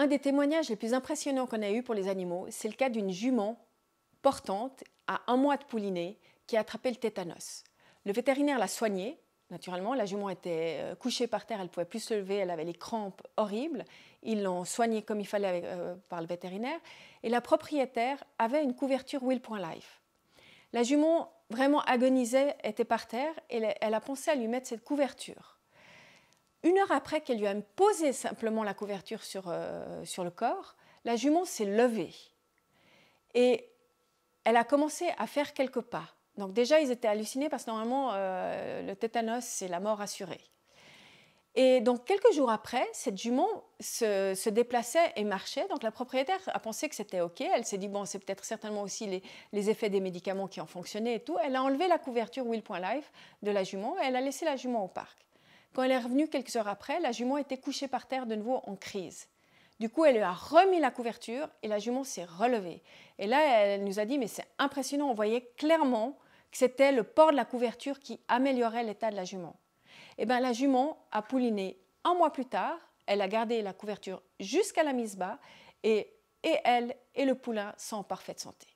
Un des témoignages les plus impressionnants qu'on a eu pour les animaux, c'est le cas d'une jument portante à 1 mois de poulinée qui a attrapé le tétanos. Le vétérinaire l'a soignée. Naturellement, la jument était couchée par terre, elle ne pouvait plus se lever, elle avait les crampes horribles. Ils l'ont soignée comme il fallait par le vétérinaire. Et la propriétaire avait une couverture Will.Life. La jument vraiment agonisait, était par terre et elle a pensé à lui mettre cette couverture. 1 heure après qu'elle lui a posé simplement la couverture sur le corps, la jument s'est levée et elle a commencé à faire quelques pas. Donc déjà, ils étaient hallucinés parce que normalement, le tétanos, c'est la mort assurée. Et donc, quelques jours après, cette jument se déplaçait et marchait. Donc, la propriétaire a pensé que c'était OK. Elle s'est dit, bon, c'est peut-être certainement aussi les effets des médicaments qui ont fonctionné et tout. Elle a enlevé la couverture Will.Life de la jument et elle a laissé la jument au parc. Quand elle est revenue quelques heures après, la jument était couchée par terre de nouveau en crise. Du coup, elle lui a remis la couverture et la jument s'est relevée. Et là, elle nous a dit, mais c'est impressionnant, on voyait clairement que c'était le port de la couverture qui améliorait l'état de la jument. Et bien, la jument a pouliné 1 mois plus tard, elle a gardé la couverture jusqu'à la mise bas et elle et le poulain sont en parfaite santé.